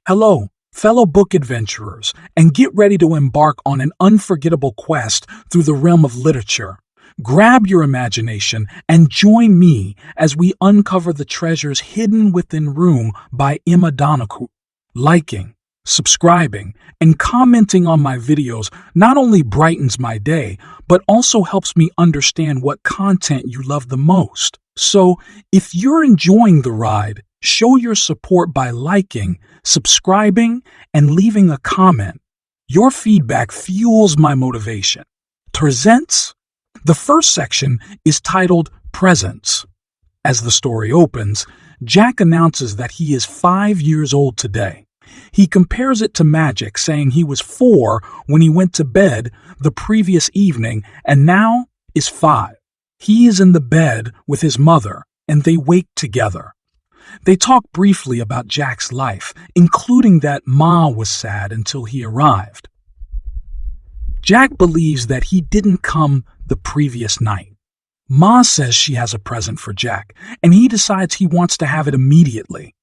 Hello, fellow book adventurers, and get ready to embark on an unforgettable quest through the realm of literature. Grab your imagination and join me as we uncover the treasures hidden within Room by Emma Donoghue. Liking, subscribing, and commenting on my videos not only brightens my day, but also helps me understand what content you love the most. So, if you're enjoying the ride, show your support by liking, subscribing, and leaving a comment. Your feedback fuels my motivation. Presents? The first section is titled Presents. As the story opens, Jack announces that he is 5 years old today. He compares it to magic, saying he was 4 when he went to bed the previous evening and now is 5. He is in the bed with his mother, and they wake together. They talk briefly about Jack's life, including that Ma was sad until he arrived. Jack believes that he didn't come the previous night. Ma says she has a present for Jack, and he decides he wants to have it immediately.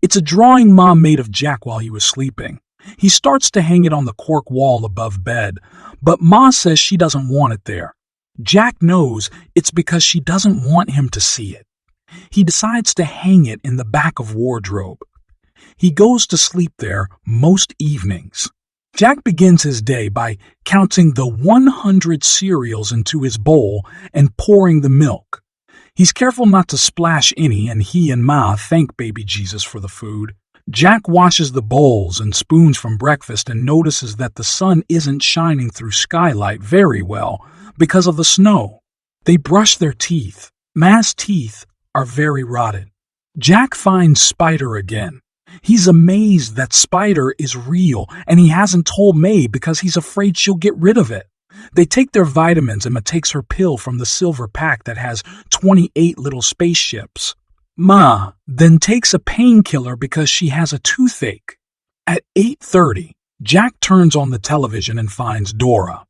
It's a drawing Ma made of Jack while he was sleeping. He starts to hang it on the cork wall above bed, but Ma says she doesn't want it there. Jack knows it's because she doesn't want him to see it. He decides to hang it in the back of wardrobe. He goes to sleep there most evenings. Jack begins his day by counting the 100 cereals into his bowl and pouring the milk. He's careful not to splash any, and he and Ma thank baby Jesus for the food. Jack washes the bowls and spoons from breakfast and notices that the sun isn't shining through skylight very well because of the snow. They brush their teeth. Ma's teeth are very rotted. Jack finds Spider again. He's amazed that Spider is real, and he hasn't told May because he's afraid she'll get rid of it. They take their vitamins, and Ma takes her pill from the silver pack that has 28 little spaceships. Ma then takes a painkiller because she has a toothache. At 8:30, Jack turns on the television and finds Dora.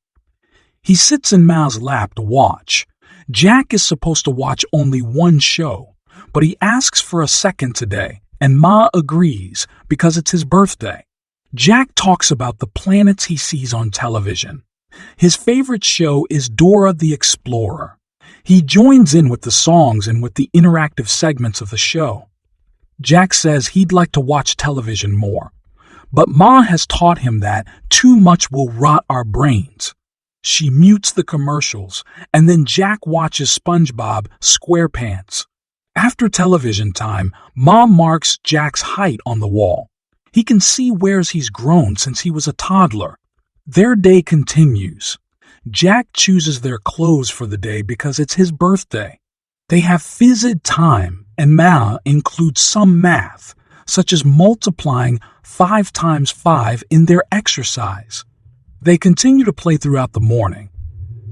He sits in Ma's lap to watch. Jack is supposed to watch only one show, but he asks for a second today, and Ma agrees because it's his birthday. Jack talks about the planets he sees on television. His favorite show is Dora the Explorer. He joins in with the songs and with the interactive segments of the show. Jack says he'd like to watch television more, but Ma has taught him that too much will rot our brains. She mutes the commercials, and then Jack watches SpongeBob SquarePants. After television time, Ma marks Jack's height on the wall. He can see where he's grown since he was a toddler. Their day continues. Jack chooses their clothes for the day because it's his birthday. They have phys time, and Ma includes some math, such as multiplying 5 times 5 in their exercise. They continue to play throughout the morning.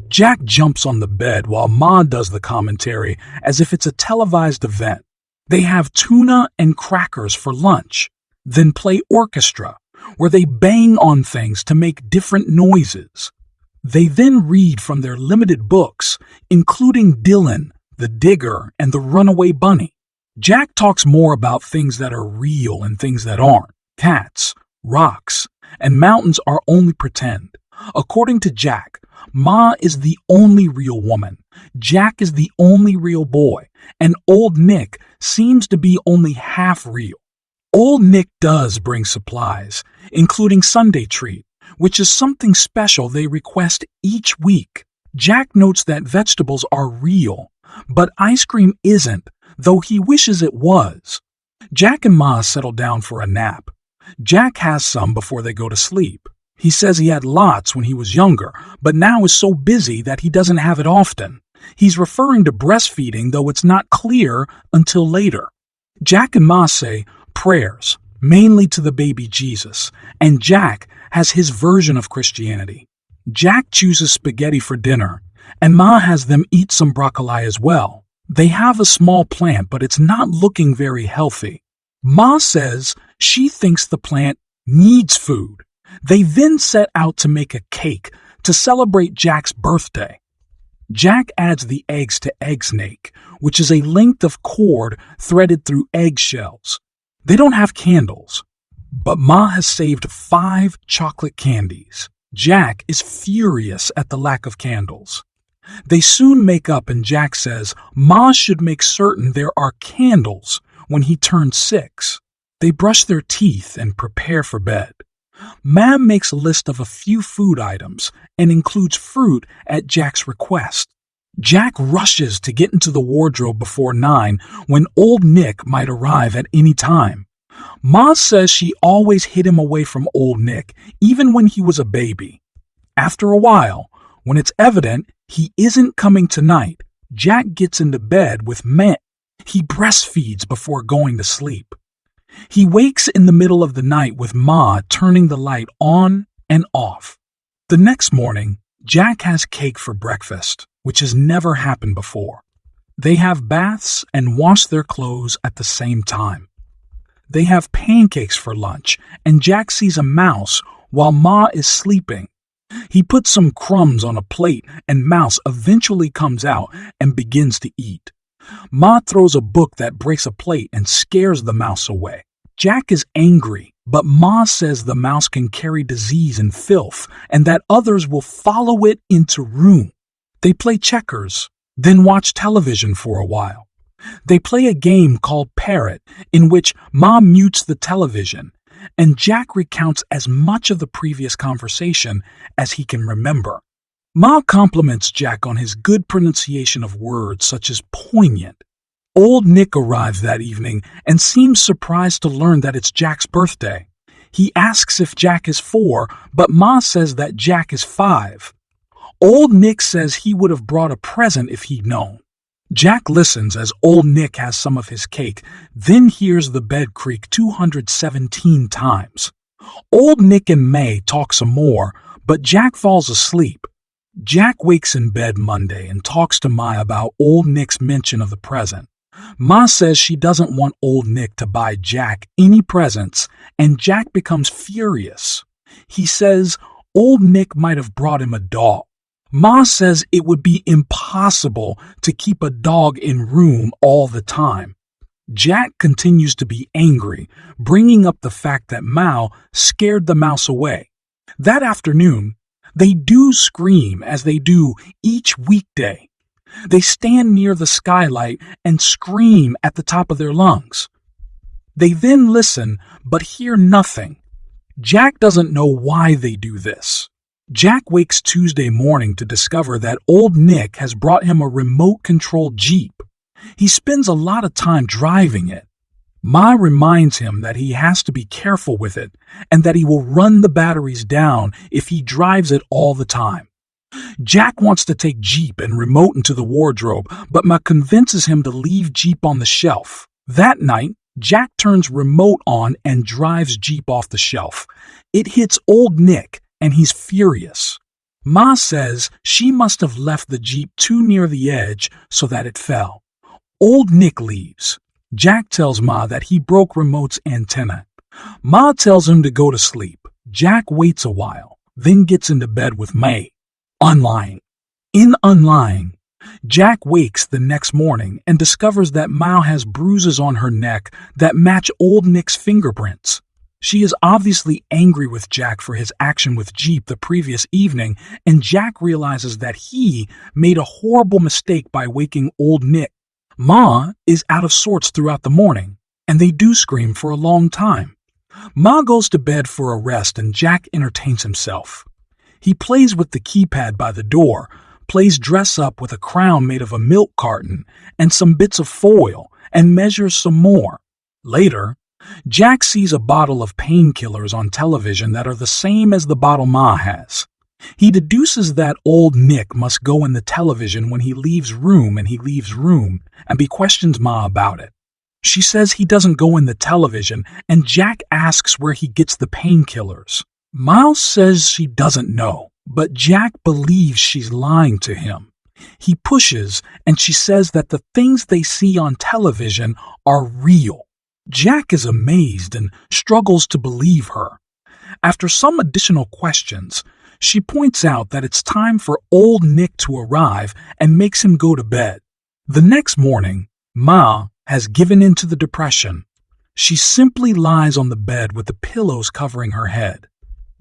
Jack jumps on the bed while Ma does the commentary as if it's a televised event. They have tuna and crackers for lunch, then play orchestra, where they bang on things to make different noises. They then read from their limited books, including Dylan, the Digger, and the Runaway Bunny. Jack talks more about things that are real and things that aren't. Cats, rocks, and mountains are only pretend. According to Jack, Ma is the only real woman, Jack is the only real boy, and Old Nick seems to be only half real. Old Nick does bring supplies, including Sunday Treat, which is something special they request each week. Jack notes that vegetables are real, but ice cream isn't, though he wishes it was. Jack and Ma settle down for a nap. Jack has some before they go to sleep. He says he had lots when he was younger, but now is so busy that he doesn't have it often. He's referring to breastfeeding, though it's not clear until later. Jack and Ma say prayers, mainly to the baby Jesus, and Jack has his version of Christianity. Jack chooses spaghetti for dinner, and Ma has them eat some broccoli as well. They have a small plant, but it's not looking very healthy. Ma says she thinks the plant needs food. They then set out to make a cake to celebrate Jack's birthday. Jack adds the eggs to egg snake, which is a length of cord threaded through eggshells. They don't have candles. But Ma has saved 5 chocolate candies. Jack is furious at the lack of candles. They soon make up and Jack says Ma should make certain there are candles when he turns 6. They brush their teeth and prepare for bed. Ma makes a list of a few food items and includes fruit at Jack's request. Jack rushes to get into the wardrobe before 9 when Old Nick might arrive at any time. Ma says she always hid him away from Old Nick, even when he was a baby. After a while, when it's evident he isn't coming tonight, Jack gets into bed with Ma. He breastfeeds before going to sleep. He wakes in the middle of the night with Ma turning the light on and off. The next morning, Jack has cake for breakfast, which has never happened before. They have baths and wash their clothes at the same time. They have pancakes for lunch, and Jack sees a mouse while Ma is sleeping. He puts some crumbs on a plate, and Mouse eventually comes out and begins to eat. Ma throws a book that breaks a plate and scares the mouse away. Jack is angry, but Ma says the mouse can carry disease and filth, and that others will follow it into room. They play checkers, then watch television for a while. They play a game called Parrot, in which Ma mutes the television, and Jack recounts as much of the previous conversation as he can remember. Ma compliments Jack on his good pronunciation of words such as poignant. Old Nick arrives that evening and seems surprised to learn that it's Jack's birthday. He asks if Jack is 4, but Ma says that Jack is 5. Old Nick says he would have brought a present if he'd known. Jack listens as Old Nick has some of his cake, then hears the bed creak 217 times. Old Nick and May talk some more, but Jack falls asleep. Jack wakes in bed Monday and talks to Ma about Old Nick's mention of the present. Ma says she doesn't want Old Nick to buy Jack any presents, and Jack becomes furious. He says Old Nick might have brought him a dog. Ma says it would be impossible to keep a dog in room all the time. Jack continues to be angry, bringing up the fact that Mao scared the mouse away. That afternoon, they do scream as they do each weekday. They stand near the skylight and scream at the top of their lungs. They then listen but hear nothing. Jack doesn't know why they do this. Jack wakes Tuesday morning to discover that Old Nick has brought him a remote-controlled Jeep. He spends a lot of time driving it. Ma reminds him that he has to be careful with it and that he will run the batteries down if he drives it all the time. Jack wants to take Jeep and remote into the wardrobe, but Ma convinces him to leave Jeep on the shelf. That night, Jack turns remote on and drives Jeep off the shelf. It hits Old Nick, and he's furious. Ma says she must have left the Jeep too near the edge so that it fell. Old Nick leaves. Jack tells Ma that he broke Remote's antenna. Ma tells him to go to sleep. Jack waits a while, then gets into bed with May. Unlying. In unlying, Jack wakes the next morning and discovers that Mao has bruises on her neck that match Old Nick's fingerprints. She is obviously angry with Jack for his action with Jeep the previous evening, and Jack realizes that he made a horrible mistake by waking Old Nick. Ma is out of sorts throughout the morning, and they do scream for a long time. Ma goes to bed for a rest and Jack entertains himself. He plays with the keypad by the door, plays dress up with a crown made of a milk carton and some bits of foil, and measures some more. Later, Jack sees a bottle of painkillers on television that are the same as the bottle Ma has. He deduces that Old Nick must go in the television when he leaves room, and he questions Ma about it. She says he doesn't go in the television, and Jack asks where he gets the painkillers. Ma says she doesn't know, but Jack believes she's lying to him. He pushes, and she says that the things they see on television are real. Jack is amazed and struggles to believe her. After some additional questions, she points out that it's time for Old Nick to arrive and makes him go to bed. The next morning, Ma has given in to the depression. She simply lies on the bed with the pillows covering her head.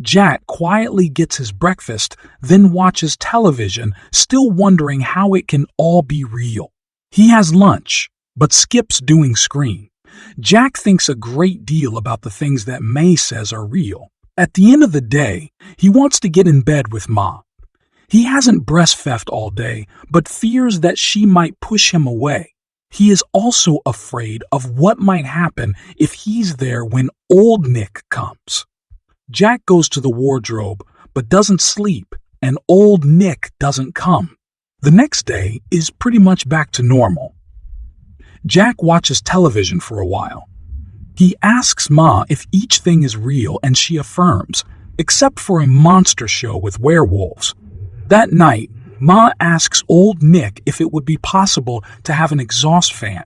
Jack quietly gets his breakfast, then watches television, still wondering how it can all be real. He has lunch, but skips doing screen. Jack thinks a great deal about the things that May says are real. At the end of the day, he wants to get in bed with Ma. He hasn't breastfed all day, but fears that she might push him away. He is also afraid of what might happen if he's there when old Nick comes. Jack goes to the wardrobe, but doesn't sleep, and old Nick doesn't come. The next day is pretty much back to normal. Jack watches television for a while. He asks Ma if each thing is real, and she affirms, except for a monster show with werewolves. That night, Ma asks old Nick if it would be possible to have an exhaust fan.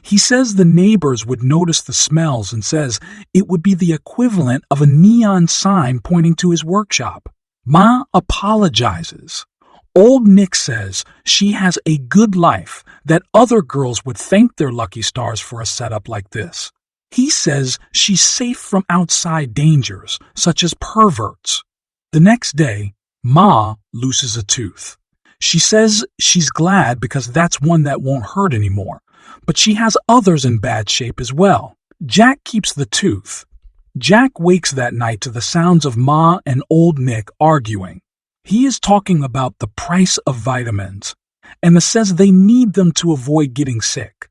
He says the neighbors would notice the smells and says it would be the equivalent of a neon sign pointing to his workshop. Ma apologizes. Old Nick says she has a good life, that other girls would thank their lucky stars for a setup like this. He says she's safe from outside dangers, such as perverts. The next day, Ma loses a tooth. She says she's glad because that's one that won't hurt anymore, but she has others in bad shape as well. Jack keeps the tooth. Jack wakes that night to the sounds of Ma and old Nick arguing. He is talking about the price of vitamins. Emma says they need them to avoid getting sick.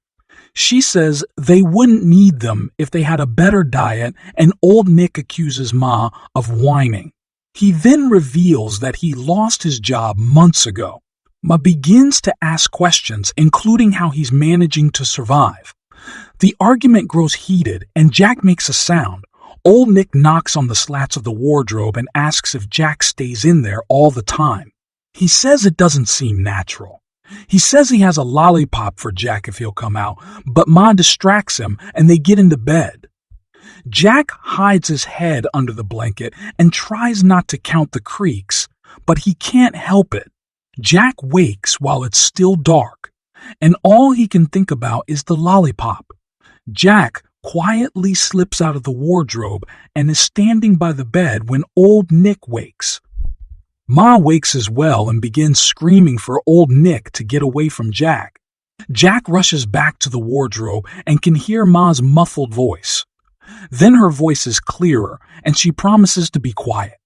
She says they wouldn't need them if they had a better diet, and old Nick accuses Ma of whining. He then reveals that he lost his job months ago. Ma begins to ask questions, including how he's managing to survive. The argument grows heated, and Jack makes a sound. Old Nick knocks on the slats of the wardrobe and asks if Jack stays in there all the time. He says it doesn't seem natural. He says he has a lollipop for Jack if he'll come out, but Ma distracts him and they get into bed. Jack hides his head under the blanket and tries not to count the creaks, but he can't help it. Jack wakes while it's still dark, and all he can think about is the lollipop. Jack quietly slips out of the wardrobe and is standing by the bed when old Nick wakes. Ma wakes as well and begins screaming for old Nick to get away from Jack. Jack rushes back to the wardrobe and can hear Ma's muffled voice. Then her voice is clearer and she promises to be quiet.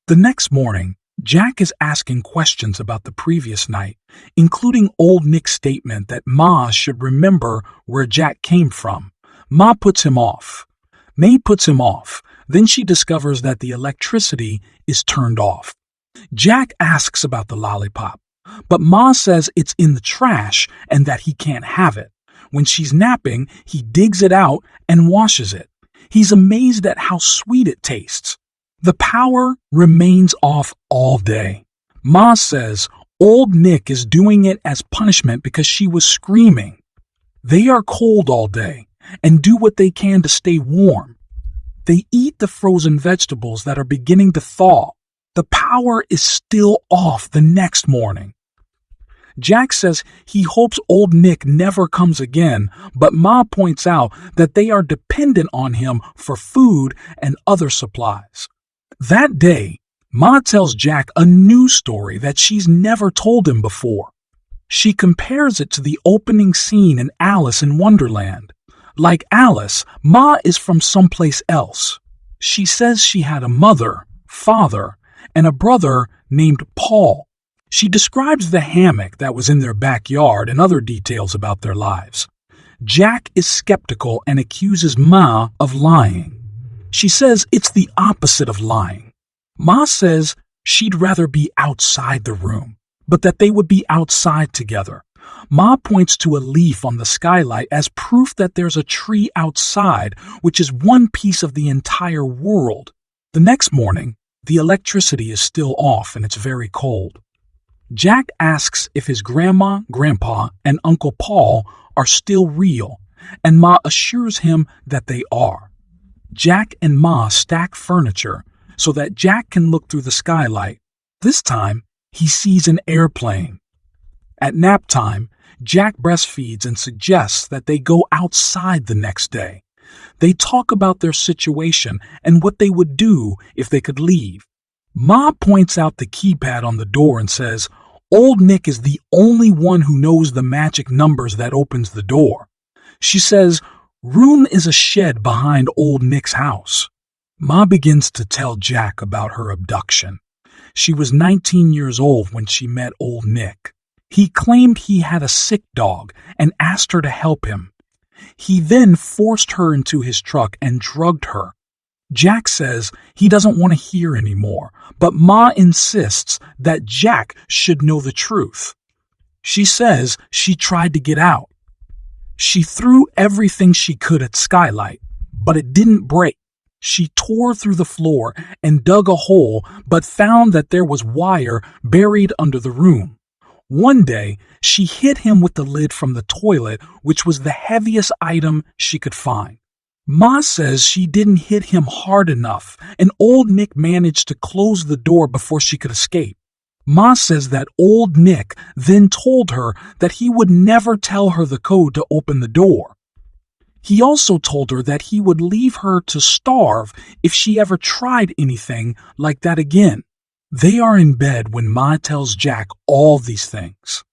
The next morning, Jack is asking questions about the previous night, including old Nick's statement that Ma should remember where Jack came from. Ma puts him off. May puts him off. Then she discovers that the electricity is turned off. Jack asks about the lollipop, but Ma says it's in the trash and that he can't have it. When she's napping, he digs it out and washes it. He's amazed at how sweet it tastes. The power remains off all day. Ma says old Nick is doing it as punishment because she was screaming. They are cold all day and do what they can to stay warm. They eat the frozen vegetables that are beginning to thaw. The power is still off the next morning. Jack says he hopes old Nick never comes again, but Ma points out that they are dependent on him for food and other supplies. That day, Ma tells Jack a new story that she's never told him before. She compares it to the opening scene in Alice in Wonderland. Like Alice, Ma is from someplace else. She says she had a mother, father, and a brother named Paul. She describes the hammock that was in their backyard and other details about their lives. Jack is skeptical and accuses Ma of lying. She says it's the opposite of lying. Ma says she'd rather be outside the room, but that they would be outside together. Ma points to a leaf on the skylight as proof that there's a tree outside, which is one piece of the entire world. The next morning, the electricity is still off and it's very cold. Jack asks if his grandma, grandpa, and Uncle Paul are still real, and Ma assures him that they are. Jack and Ma stack furniture so that Jack can look through the skylight. This time, he sees an airplane. At nap time, Jack breastfeeds and suggests that they go outside the next day. They talk about their situation and what they would do if they could leave. Ma points out the keypad on the door and says, Old Nick is the only one who knows the magic numbers that opens the door. She says, Room is a shed behind Old Nick's house. Ma begins to tell Jack about her abduction. She was 19 years old when she met Old Nick. He claimed he had a sick dog and asked her to help him. He then forced her into his truck and drugged her. Jack says he doesn't want to hear anymore, but Ma insists that Jack should know the truth. She says she tried to get out. She threw everything she could at Skylight, but it didn't break. She tore through the floor and dug a hole, but found that there was wire buried under the room. One day, she hit him with the lid from the toilet, which was the heaviest item she could find. Ma says she didn't hit him hard enough, and Old Nick managed to close the door before she could escape. Ma says that Old Nick then told her that he would never tell her the code to open the door. He also told her that he would leave her to starve if she ever tried anything like that again. They are in bed when Ma tells Jack all these things.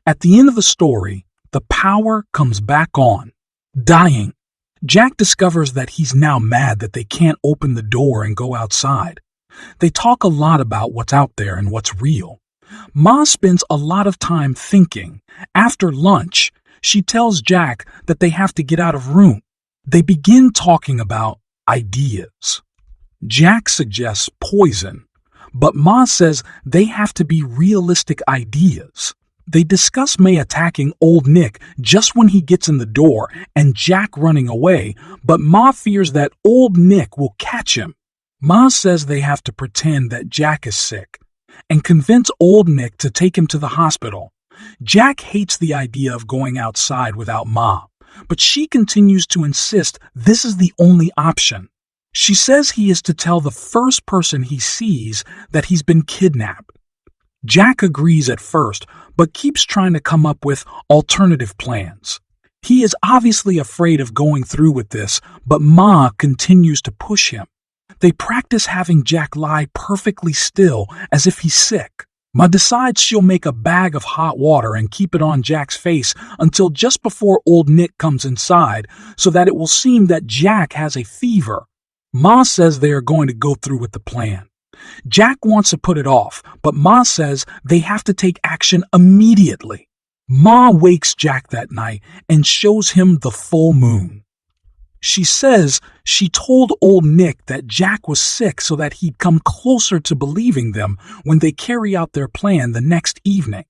At the end of the story, the power comes back on. Dying. Jack discovers that he's now mad that they can't open the door and go outside. They talk a lot about what's out there and what's real. Ma spends a lot of time thinking. After lunch, she tells Jack that they have to get out of room. They begin talking about ideas. Jack suggests poison, but Ma says they have to be realistic ideas. They discuss May attacking Old Nick just when he gets in the door and Jack running away, but Ma fears that Old Nick will catch him. Ma says they have to pretend that Jack is sick and convince Old Nick to take him to the hospital. Jack hates the idea of going outside without Ma, but she continues to insist this is the only option. She says he is to tell the first person he sees that he's been kidnapped. Jack agrees at first, but keeps trying to come up with alternative plans. He is obviously afraid of going through with this, but Ma continues to push him. They practice having Jack lie perfectly still as if he's sick. Ma decides she'll make a bag of hot water and keep it on Jack's face until just before Old Nick comes inside so that it will seem that Jack has a fever. Ma says they are going to go through with the plan. Jack wants to put it off, but Ma says they have to take action immediately. Ma wakes Jack that night and shows him the full moon. She says she told Old Nick that Jack was sick so that he'd come closer to believing them when they carry out their plan the next evening.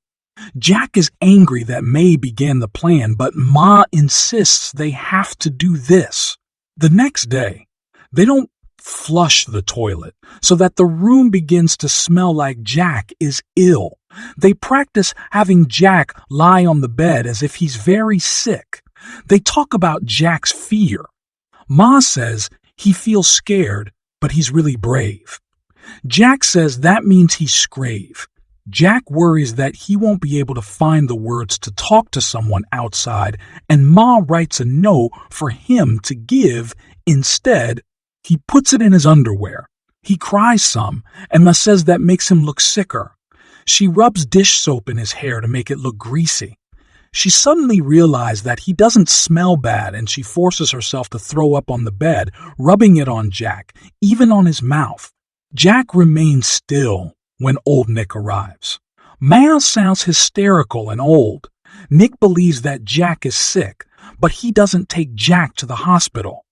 Jack is angry that May began the plan, but Ma insists they have to do this. The next day, they don't flush the toilet so that the room begins to smell like Jack is ill. They practice having Jack lie on the bed as if he's very sick. They talk about Jack's fear. Ma says he feels scared, but he's really brave. Jack says that means he's scrave. Jack worries that he won't be able to find the words to talk to someone outside, and Ma writes a note for him to give instead. He puts it in his underwear. He cries some, and Ma says that makes him look sicker. She rubs dish soap in his hair to make it look greasy. She suddenly realizes that he doesn't smell bad, and she forces herself to throw up on the bed, rubbing it on Jack, even on his mouth. Jack remains still when Old Nick arrives. Ma sounds hysterical and old. Nick believes that Jack is sick, but he doesn't take Jack to the hospital.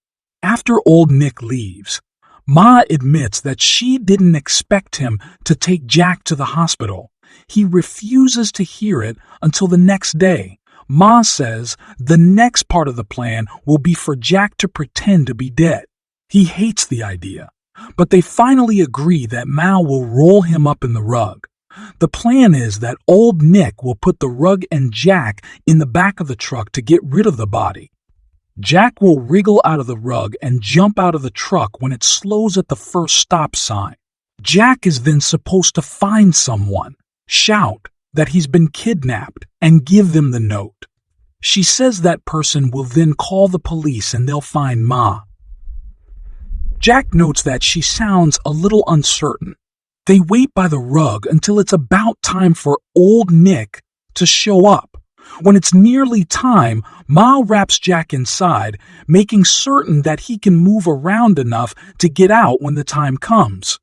After Old Nick leaves, Ma admits that she didn't expect him to take Jack to the hospital. He refuses to hear it until the next day. Ma says the next part of the plan will be for Jack to pretend to be dead. He hates the idea, but they finally agree that Ma will roll him up in the rug. The plan is that Old Nick will put the rug and Jack in the back of the truck to get rid of the body. Jack will wriggle out of the rug and jump out of the truck when it slows at the first stop sign. Jack is then supposed to find someone, shout that he's been kidnapped, and give them the note. She says that person will then call the police and they'll find Ma. Jack notes that she sounds a little uncertain. They wait by the rug until it's about time for Old Nick to show up. When it's nearly time, Ma wraps Jack inside, making certain that he can move around enough to get out when the time comes.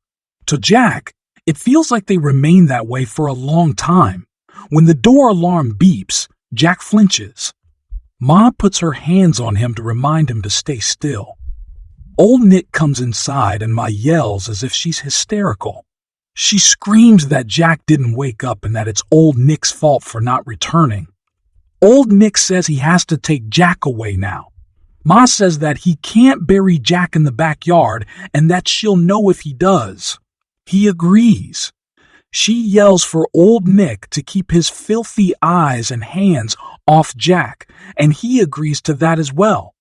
To Jack, it feels like they remain that way for a long time. When the door alarm beeps, Jack flinches. Ma puts her hands on him to remind him to stay still. Old Nick comes inside and Ma yells as if she's hysterical. She screams that Jack didn't wake up and that it's Old Nick's fault for not returning. Old Nick says he has to take Jack away now. Ma says that he can't bury Jack in the backyard and that she'll know if he does. He agrees. She yells for Old Nick to keep his filthy eyes and hands off Jack, and he agrees to that as well.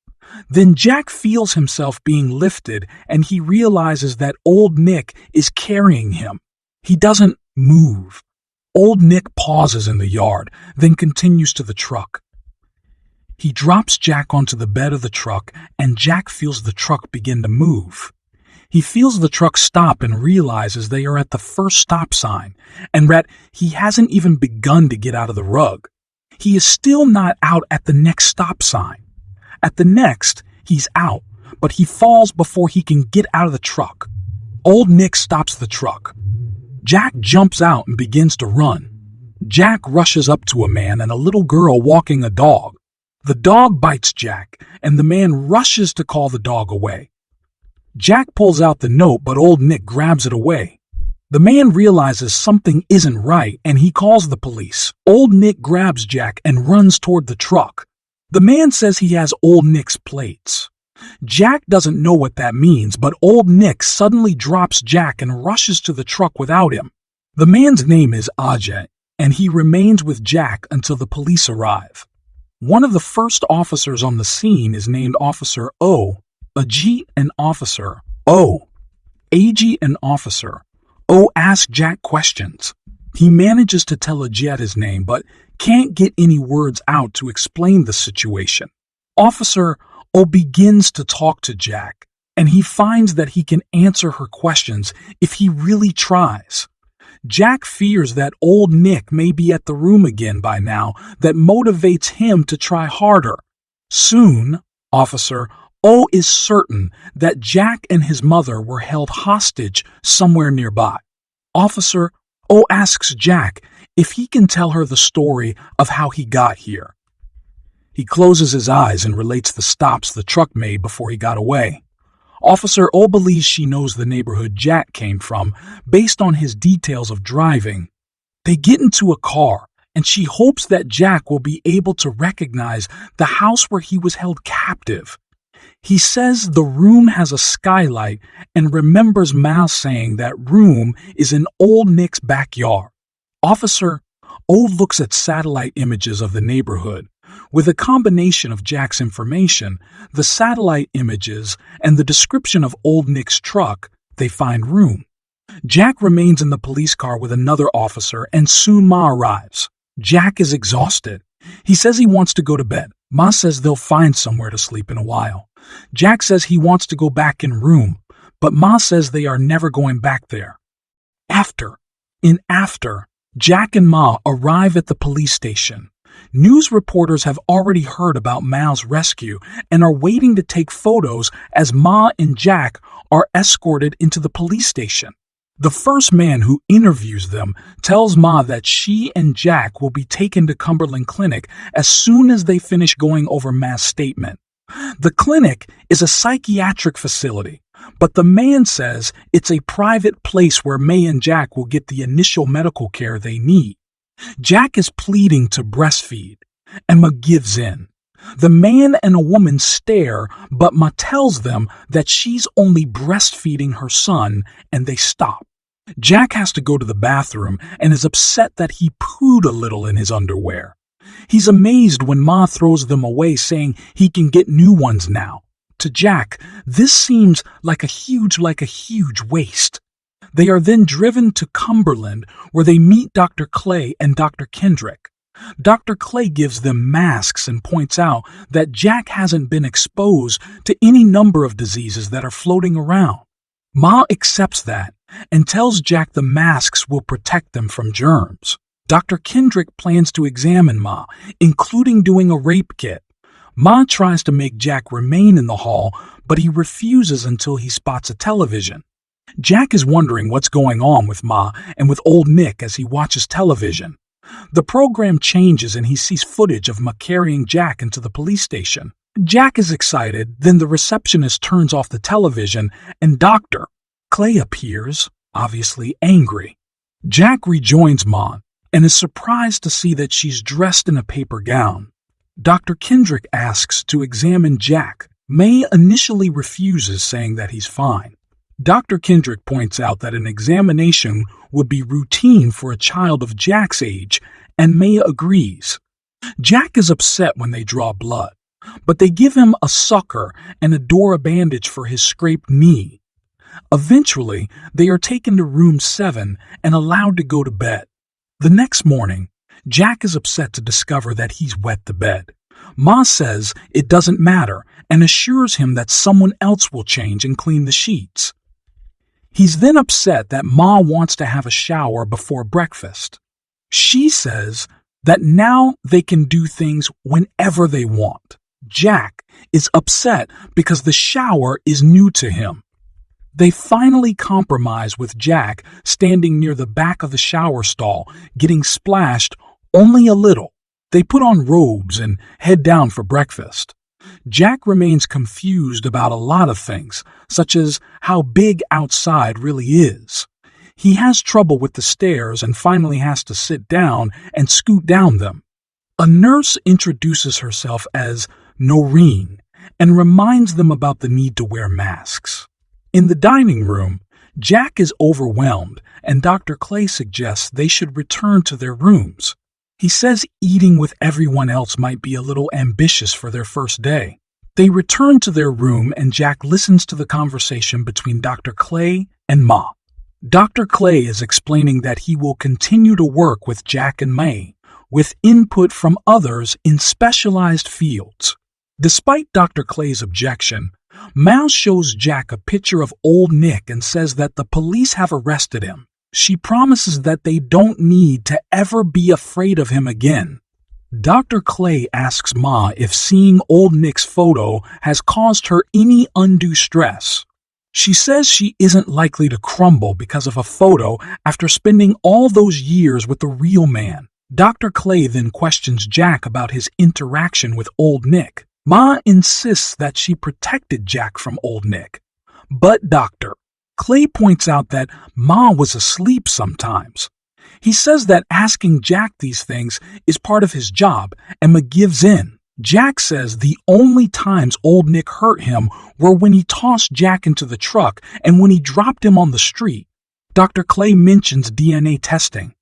Then Jack feels himself being lifted and he realizes that Old Nick is carrying him. He doesn't move. Old Nick pauses in the yard, then continues to the truck. He drops Jack onto the bed of the truck and Jack feels the truck begin to move. He feels the truck stop and realizes they are at the first stop sign and that he hasn't even begun to get out of the rug. He is still not out at the next stop sign. At the next, he's out, but he falls before he can get out of the truck. Old Nick stops the truck. Jack jumps out and begins to run. Jack rushes up to a man and a little girl walking a dog. The dog bites Jack, and the man rushes to call the dog away. Jack pulls out the note, but Old Nick grabs it away. The man realizes something isn't right, and he calls the police. Old Nick grabs Jack and runs toward the truck. The man says he has Old Nick's plates. Jack doesn't know what that means, but Old Nick suddenly drops Jack and rushes to the truck without him. The man's name is Ajay, and he remains with Jack until the police arrive. One of the first officers on the scene is named Officer O. Ajit and Officer O. Ajit and Officer O ask Jack questions. He manages to tell Ajit his name, but can't get any words out to explain the situation. Officer O begins to talk to Jack, and he finds that he can answer her questions if he really tries. Jack fears that Old Nick may be at the room again by now that motivates him to try harder. Soon, Officer O is certain that Jack and his mother were held hostage somewhere nearby. Officer O asks Jack if he can tell her the story of how he got here. He closes his eyes and relates the stops the truck made before he got away. Officer O believes she knows the neighborhood Jack came from based on his details of driving. They get into a car, and she hopes that Jack will be able to recognize the house where he was held captive. He says the room has a skylight and remembers Mal saying that room is in Old Nick's backyard. Officer O looks at satellite images of the neighborhood. With a combination of Jack's information, the satellite images, and the description of Old Nick's truck, they find room. Jack remains in the police car with another officer, and soon Ma arrives. Jack is exhausted. He says he wants to go to bed. Ma says they'll find somewhere to sleep in a while. Jack says he wants to go back in room, but Ma says they are never going back there. After, Jack and Ma arrive at the police station. News reporters have already heard about Mal's rescue and are waiting to take photos as Ma and Jack are escorted into the police station. The first man who interviews them tells Ma that she and Jack will be taken to Cumberland Clinic as soon as they finish going over Ma's statement. The clinic is a psychiatric facility, but the man says it's a private place where May and Jack will get the initial medical care they need. Jack is pleading to breastfeed. Emma gives in. The man and a woman stare, but Ma tells them that she's only breastfeeding her son, and they stop. Jack has to go to the bathroom and is upset that he pooed a little in his underwear. He's amazed when Ma throws them away, saying he can get new ones now. To Jack, this seems like a huge waste. They are then driven to Cumberland, where they meet Dr. Clay and Dr. Kendrick. Dr. Clay gives them masks and points out that Jack hasn't been exposed to any number of diseases that are floating around. Ma accepts that and tells Jack the masks will protect them from germs. Dr. Kendrick plans to examine Ma, including doing a rape kit. Ma tries to make Jack remain in the hall, but he refuses until he spots a television. Jack is wondering what's going on with Ma and with old Nick as he watches television. The program changes and he sees footage of Ma carrying Jack into the police station. Jack is excited, then the receptionist turns off the television and Dr. Clay appears, obviously angry. Jack rejoins Ma and is surprised to see that she's dressed in a paper gown. Dr. Kendrick asks to examine Jack. May initially refuses, saying that he's fine. Dr. Kendrick points out that an examination would be routine for a child of Jack's age, and May agrees. Jack is upset when they draw blood, but they give him a sucker and adore a bandage for his scraped knee. Eventually, they are taken to room 7 and allowed to go to bed. The next morning, Jack is upset to discover that he's wet the bed. Ma says it doesn't matter and assures him that someone else will change and clean the sheets. He's then upset that Ma wants to have a shower before breakfast. She says that now they can do things whenever they want. Jack is upset because the shower is new to him. They finally compromise with Jack standing near the back of the shower stall, getting splashed only a little. They put on robes and head down for breakfast. Jack remains confused about a lot of things, such as how big outside really is. He has trouble with the stairs and finally has to sit down and scoot down them. A nurse introduces herself as Noreen and reminds them about the need to wear masks. In the dining room, Jack is overwhelmed and Dr. Clay suggests they should return to their rooms. He says eating with everyone else might be a little ambitious for their first day. They return to their room and Jack listens to the conversation between Dr. Clay and Ma. Dr. Clay is explaining that he will continue to work with Jack and May, with input from others in specialized fields. Despite Dr. Clay's objection, Ma shows Jack a picture of old Nick and says that the police have arrested him. She promises that they don't need to ever be afraid of him again. Dr. Clay asks Ma if seeing old Nick's photo has caused her any undue stress. She says she isn't likely to crumble because of a photo after spending all those years with the real man. Dr. Clay then questions Jack about his interaction with old Nick. Ma insists that she protected Jack from old Nick. But Dr. Clay points out that Ma was asleep sometimes. He says that asking Jack these things is part of his job, and Ma gives in. Jack says the only times old Nick hurt him were when he tossed Jack into the truck and when he dropped him on the street. Dr. Clay mentions DNA testing.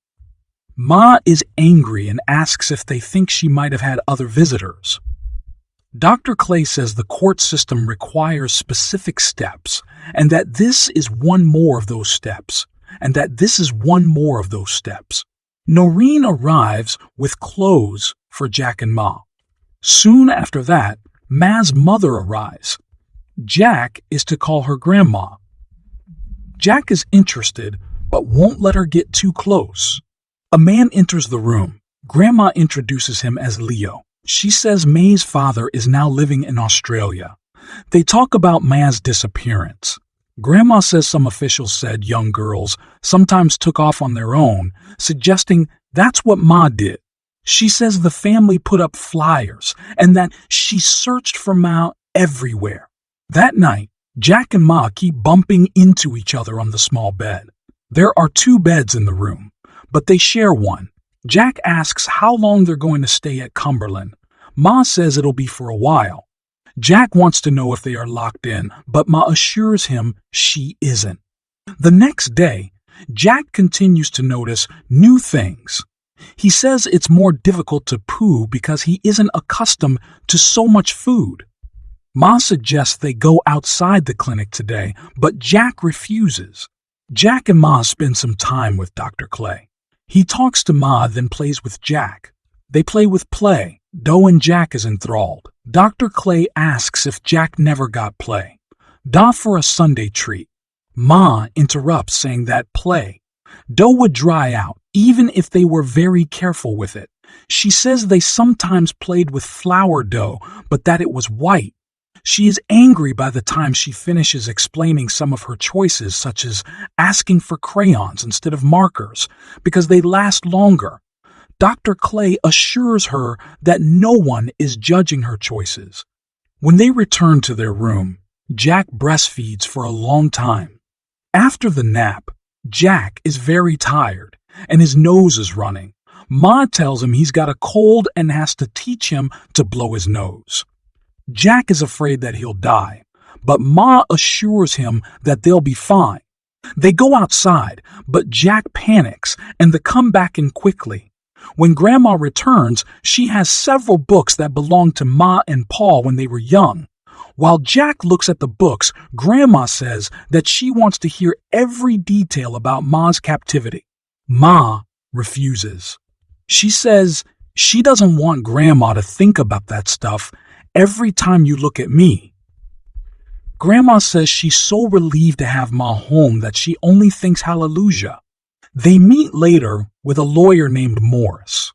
Ma is angry and asks if they think she might have had other visitors. Dr. Clay says the court system requires specific steps, and that this is one more of those steps, and that this is one more of those steps. Noreen arrives with clothes for Jack and Ma. Soon after that, Ma's mother arrives. Jack is to call her grandma. Jack is interested, but won't let her get too close. A man enters the room. Grandma introduces him as Leo. She says May's father is now living in Australia. They talk about Ma's disappearance. Grandma says some officials said young girls sometimes took off on their own, suggesting that's what Ma did. She says the family put up flyers and that she searched for Ma everywhere. That night, Jack and Ma keep bumping into each other on the small bed. There are 2 beds in the room, but they share one. Jack asks how long they're going to stay at Cumberland. Ma says it'll be for a while. Jack wants to know if they are locked in, but Ma assures him she isn't. The next day, Jack continues to notice new things. He says it's more difficult to poo because he isn't accustomed to so much food. Ma suggests they go outside the clinic today, but Jack refuses. Jack and Ma spend some time with Dr. Clay. He talks to Ma, then plays with Jack. They play with play. Doe and Jack is enthralled. Dr. Clay asks if Jack never got play. Da for a Sunday treat. Ma interrupts, saying that play. Doe would dry out, even if they were very careful with it. She says they sometimes played with flour dough, but that it was white. She is angry by the time she finishes explaining some of her choices, such as asking for crayons instead of markers, because they last longer. Dr. Clay assures her that no one is judging her choices. When they return to their room, Jack breastfeeds for a long time. After the nap, Jack is very tired and his nose is running. Ma tells him he's got a cold and has to teach him to blow his nose. Jack is afraid that he'll die, but Ma assures him that they'll be fine. They go outside, but Jack panics and they come back in quickly. When Grandma returns, she has several books that belonged to Ma and Paul when they were young. While Jack looks at the books, Grandma says that she wants to hear every detail about Ma's captivity. Ma refuses. She says she doesn't want Grandma to think about that stuff every time you look at me. Grandma says she's so relieved to have Ma home that she only thinks hallelujah. They meet later with a lawyer named Morris.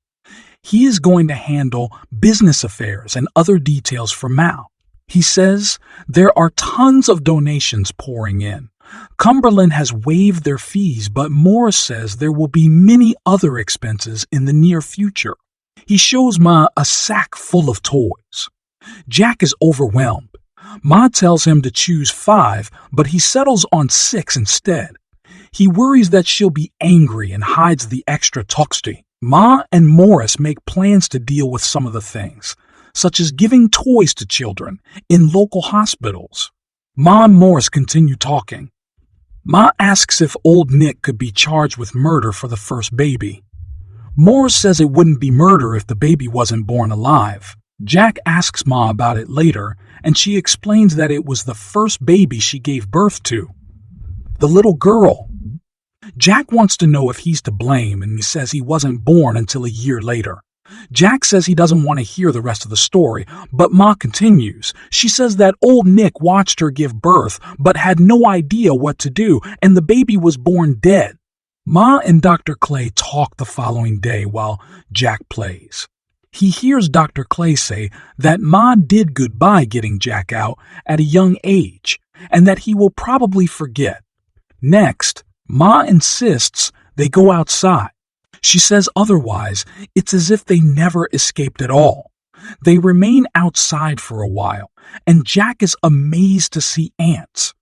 He is going to handle business affairs and other details for Mal. He says there are tons of donations pouring in. Cumberland has waived their fees, but Morris says there will be many other expenses in the near future. He shows Ma a sack full of toys. Jack is overwhelmed. Ma tells him to choose 5, but he settles on 6 instead. He worries that she'll be angry and hides the extra toxty. Ma and Morris make plans to deal with some of the things, such as giving toys to children in local hospitals. Ma and Morris continue talking. Ma asks if old Nick could be charged with murder for the first baby. Morris says it wouldn't be murder if the baby wasn't born alive. Jack asks Ma about it later, and she explains that it was the first baby she gave birth to. The little girl. Jack wants to know if he's to blame, and he says he wasn't born until a year later. Jack says he doesn't want to hear the rest of the story, but Ma continues. She says that old Nick watched her give birth, but had no idea what to do, and the baby was born dead. Ma and Dr. Clay talk the following day while Jack plays. He hears Dr. Clay say that Ma did goodbye getting Jack out at a young age, and that he will probably forget. Next, Ma insists they go outside. She says otherwise, it's as if they never escaped at all. They remain outside for a while, and Jack is amazed to see ants.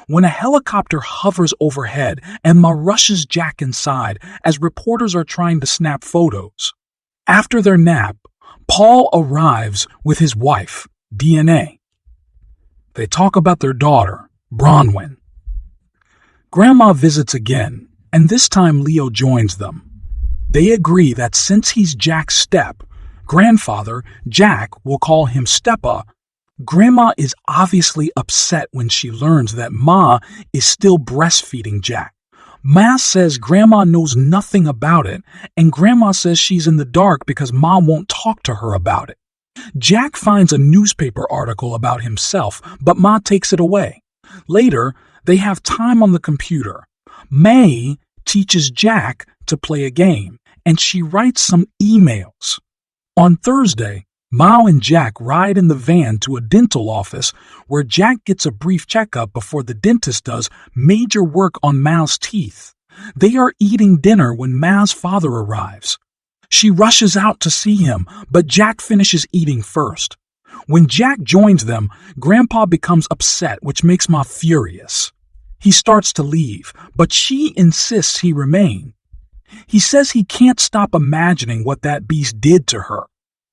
When a helicopter hovers overhead, Emma rushes Jack inside as reporters are trying to snap photos. After their nap, Paul arrives with his wife, DNA. They talk about their daughter, Bronwyn. Grandma visits again, and this time Leo joins them. They agree that since he's Jack's step, grandfather, Jack will call him Steppa. Grandma is obviously upset when she learns that Ma is still breastfeeding Jack. Ma says Grandma knows nothing about it, and Grandma says she's in the dark because Ma won't talk to her about it. Jack finds a newspaper article about himself, but Ma takes it away. Later, they have time on the computer. May teaches Jack to play a game, and she writes some emails. On Thursday, Ma and Jack ride in the van to a dental office where Jack gets a brief checkup before the dentist does major work on Ma's teeth. They are eating dinner when Ma's father arrives. She rushes out to see him, but Jack finishes eating first. When Jack joins them, Grandpa becomes upset, which makes Ma furious. He starts to leave, but she insists he remain. He says he can't stop imagining what that beast did to her.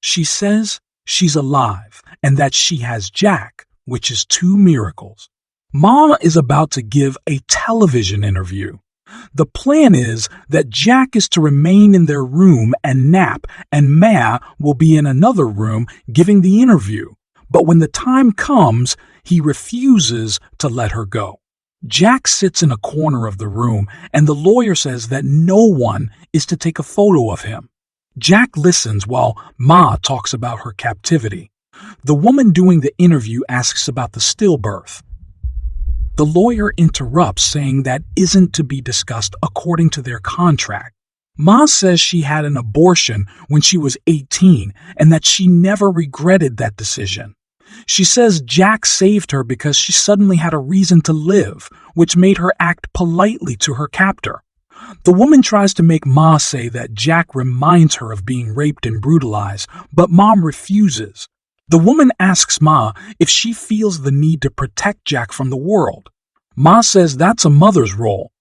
She says she's alive and that she has Jack, which is 2 miracles. Ma is about to give a television interview. The plan is that Jack is to remain in their room and nap, and Ma will be in another room giving the interview. But when the time comes, he refuses to let her go. Jack sits in a corner of the room, and the lawyer says that no one is to take a photo of him. Jack listens while Ma talks about her captivity. The woman doing the interview asks about the stillbirth. The lawyer interrupts, saying that isn't to be discussed according to their contract. Ma says she had an abortion when she was 18 and that she never regretted that decision. She says Jack saved her because she suddenly had a reason to live, which made her act politely to her captor. The woman tries to make Ma say that Jack reminds her of being raped and brutalized, but Mom refuses. The woman asks Ma if she feels the need to protect Jack from the world. Ma says that's a mother's role.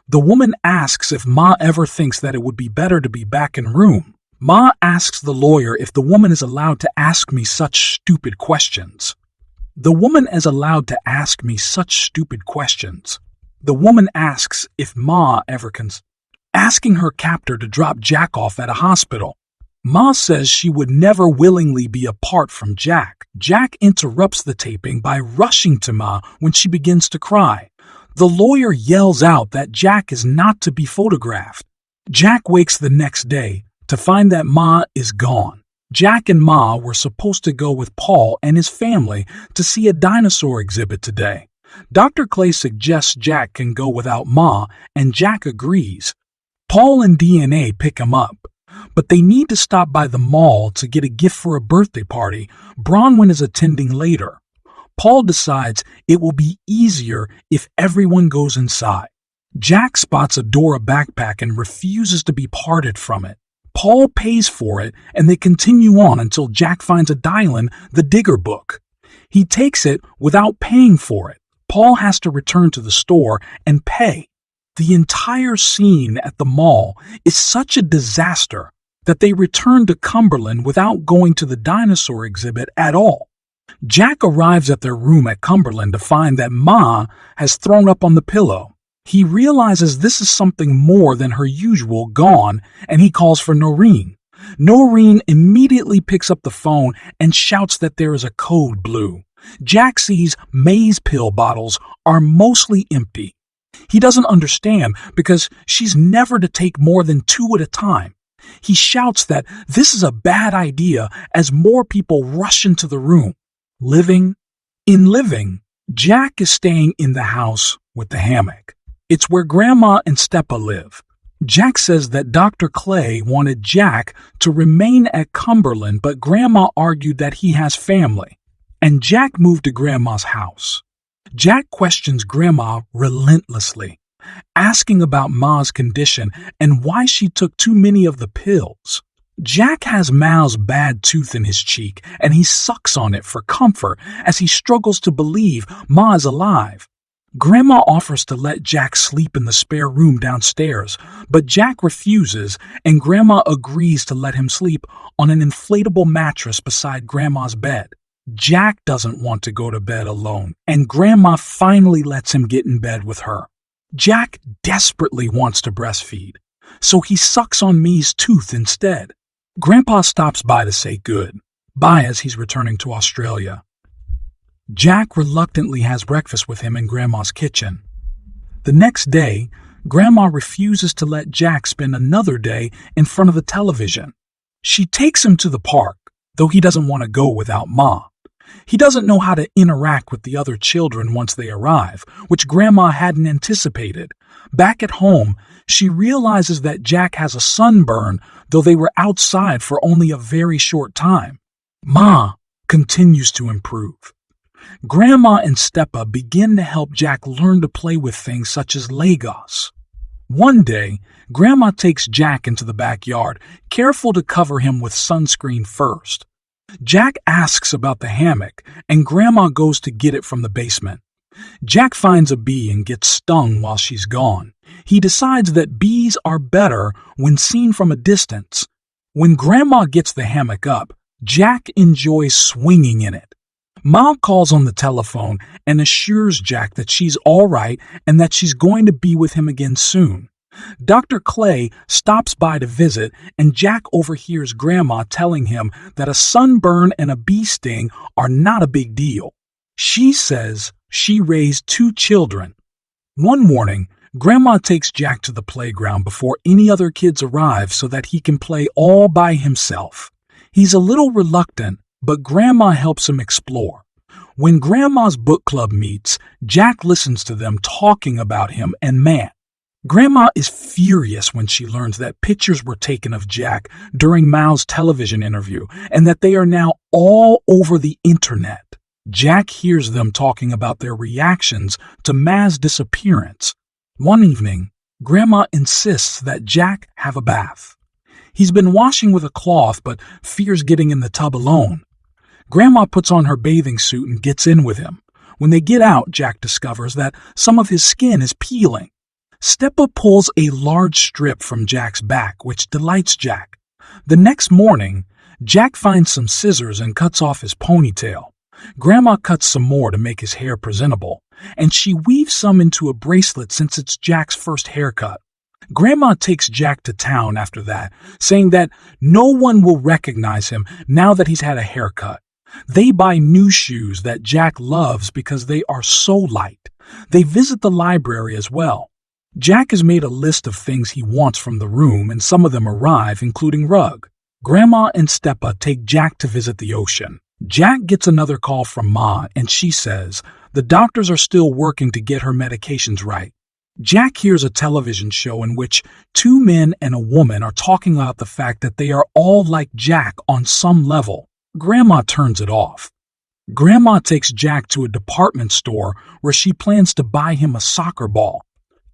The woman asks if Ma ever thinks that it would be better to be back in room. Ma asks the lawyer if the woman is allowed to ask me such stupid questions. The woman is allowed to ask me such stupid questions. The woman asks if Ma ever asking her captor to drop Jack off at a hospital. Ma says she would never willingly be apart from Jack. Jack interrupts the taping by rushing to Ma when she begins to cry. The lawyer yells out that Jack is not to be photographed. Jack wakes the next day to find that Ma is gone. Jack and Ma were supposed to go with Paul and his family to see a dinosaur exhibit today. Dr. Clay suggests Jack can go without Ma, and Jack agrees. Paul and DNA pick him up, but they need to stop by the mall to get a gift for a birthday party Bronwyn is attending later. Paul decides it will be easier if everyone goes inside. Jack spots a Dora backpack and refuses to be parted from it. Paul pays for it, and they continue on until Jack finds a Dylan, the Digger book. He takes it without paying for it. Paul has to return to the store and pay. The entire scene at the mall is such a disaster that they return to Cumberland without going to the dinosaur exhibit at all. Jack arrives at their room at Cumberland to find that Ma has thrown up on the pillow. He realizes this is something more than her usual gone, and he calls for Noreen. Noreen immediately picks up the phone and shouts that there is a code blue. Jack sees May's pill bottles are mostly empty. He doesn't understand because she's never to take more than 2 at a time. He shouts that this is a bad idea as more people rush into the room. Living, Jack is staying in the house with the hammock. It's where Grandma and Stepa live. Jack says that Dr. Clay wanted Jack to remain at Cumberland, but Grandma argued that he has family, and Jack moved to Grandma's house. Jack questions Grandma relentlessly, asking about Ma's condition and why she took too many of the pills. Jack has Ma's bad tooth in his cheek, and he sucks on it for comfort as he struggles to believe Ma is alive. Grandma offers to let Jack sleep in the spare room downstairs, but Jack refuses, and Grandma agrees to let him sleep on an inflatable mattress beside Grandma's bed. Jack doesn't want to go to bed alone, and Grandma finally lets him get in bed with her. Jack desperately wants to breastfeed, so he sucks on Me's tooth instead. Grandpa stops by to say goodbye as he's returning to Australia. Jack reluctantly has breakfast with him in Grandma's kitchen. The next day, Grandma refuses to let Jack spend another day in front of the television. She takes him to the park, though he doesn't want to go without Ma. He doesn't know how to interact with the other children once they arrive, which Grandma hadn't anticipated. Back at home, she realizes that Jack has a sunburn, though they were outside for only a very short time. Ma continues to improve. Grandma and Stepa begin to help Jack learn to play with things such as Legos. One day, Grandma takes Jack into the backyard, careful to cover him with sunscreen first. Jack asks about the hammock, and Grandma goes to get it from the basement. Jack finds a bee and gets stung while she's gone. He decides that bees are better when seen from a distance. When Grandma gets the hammock up, Jack enjoys swinging in it. Ma calls on the telephone and assures Jack that she's all right and that she's going to be with him again soon. Dr. Clay stops by to visit, and Jack overhears Grandma telling him that a sunburn and a bee sting are not a big deal. She says she raised 2 children. One morning, Grandma takes Jack to the playground before any other kids arrive so that he can play all by himself. He's a little reluctant, but Grandma helps him explore. When Grandma's book club meets, Jack listens to them talking about him, and man, Grandma is furious when she learns that pictures were taken of Jack during Mao's television interview and that they are now all over the internet. Jack hears them talking about their reactions to Ma's disappearance. One evening, Grandma insists that Jack have a bath. He's been washing with a cloth but fears getting in the tub alone. Grandma puts on her bathing suit and gets in with him. When they get out, Jack discovers that some of his skin is peeling. Steppa pulls a large strip from Jack's back, which delights Jack. The next morning, Jack finds some scissors and cuts off his ponytail. Grandma cuts some more to make his hair presentable, and she weaves some into a bracelet since it's Jack's first haircut. Grandma takes Jack to town after that, saying that no one will recognize him now that he's had a haircut. They buy new shoes that Jack loves because they are so light. They visit the library as well. Jack has made a list of things he wants from the room, and some of them arrive, including rug. Grandma and Steppa take Jack to visit the ocean. Jack gets another call from Ma, and she says the doctors are still working to get her medications right. Jack hears a television show in which two men and a woman are talking about the fact that they are all like Jack on some level. Grandma turns it off. Grandma takes Jack to a department store where she plans to buy him a soccer ball.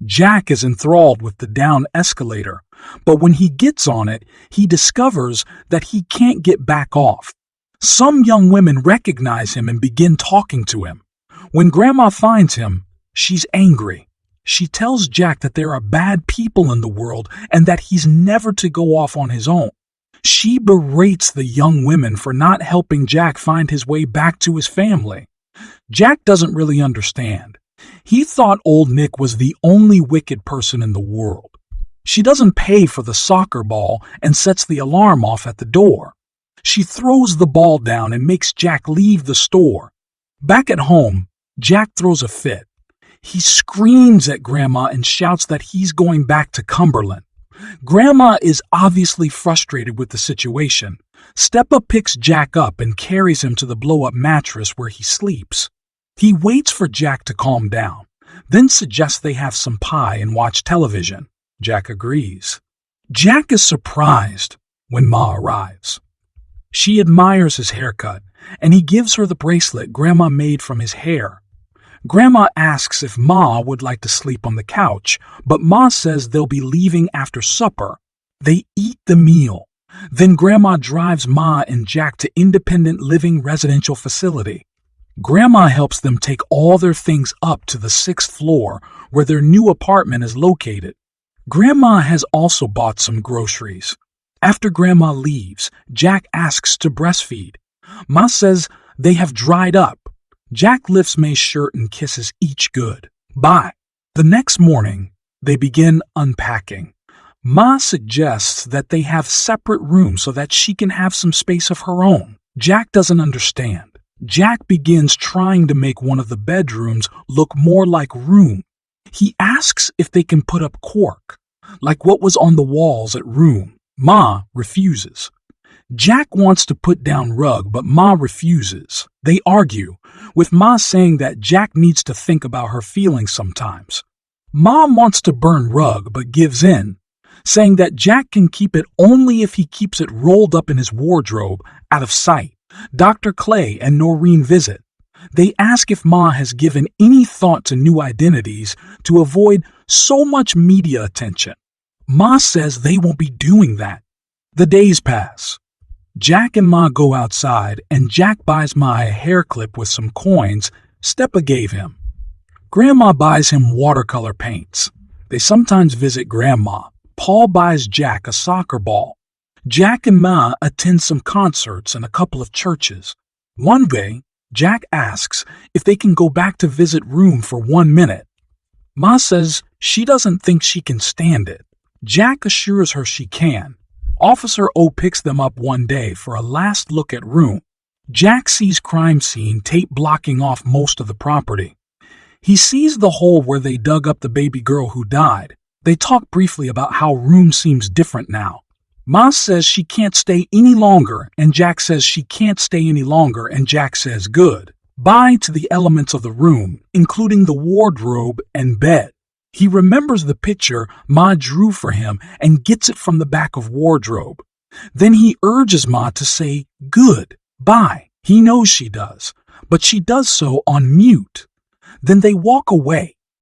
Jack is enthralled with the down escalator, but when he gets on it, he discovers that he can't get back off. Some young women recognize him and begin talking to him. When Grandma finds him, she's angry. She tells Jack that there are bad people in the world and that he's never to go off on his own. She berates the young women for not helping Jack find his way back to his family. Jack doesn't really understand. He thought Old Nick was the only wicked person in the world. She doesn't pay for the soccer ball and sets the alarm off at the door. She throws the ball down and makes Jack leave the store. Back at home, Jack throws a fit. He screams at Grandma and shouts that he's going back to Cumberland. Grandma is obviously frustrated with the situation. Steppa picks Jack up and carries him to the blow-up mattress where he sleeps. He waits for Jack to calm down, then suggests they have some pie and watch television. Jack agrees. Jack is surprised when Ma arrives. She admires his haircut, and he gives her the bracelet Grandma made from his hair. Grandma asks if Ma would like to sleep on the couch, but Ma says they'll be leaving after supper. They eat the meal. Then Grandma drives Ma and Jack to Independent Living Residential Facility. Grandma helps them take all their things up to the 6th floor where their new apartment is located. Grandma has also bought some groceries. After Grandma leaves, Jack asks to breastfeed. Ma says they have dried up. Jack lifts May's shirt and kisses each good. Bye. The next morning, they begin unpacking. Ma suggests that they have separate rooms so that she can have some space of her own. Jack doesn't understand. Jack begins trying to make one of the bedrooms look more like room. He asks if they can put up cork, like what was on the walls at room. Ma refuses. Jack wants to put down rug, but Ma refuses. They argue, with Ma saying that Jack needs to think about her feelings sometimes. Ma wants to burn rug, but gives in, saying that Jack can keep it only if he keeps it rolled up in his wardrobe, out of sight. Dr. Clay and Noreen visit. They ask if Ma has given any thought to new identities to avoid so much media attention. Ma says they won't be doing that. The days pass. Jack and Ma go outside, and Jack buys Ma a hair clip with some coins Steppa gave him. Grandma buys him watercolor paints. They sometimes visit Grandma. Paul buys Jack a soccer ball. Jack and Ma attend some concerts and a couple of churches. One day, Jack asks if they can go back to visit room for 1 minute. Ma says she doesn't think she can stand it. Jack assures her she can. Officer O picks them up one day for a last look at room. Jack sees crime scene tape blocking off most of the property. He sees the hole where they dug up the baby girl who died. They talk briefly about how room seems different now. Ma says she can't stay any longer, and Jack says she can't stay any longer, and Jack says good. Bye to the elements of the room, including the wardrobe and bed. He remembers the picture Ma drew for him and gets it from the back of wardrobe. Then he urges Ma to say good, bye. He knows she does, but she does so on mute. Then they walk away.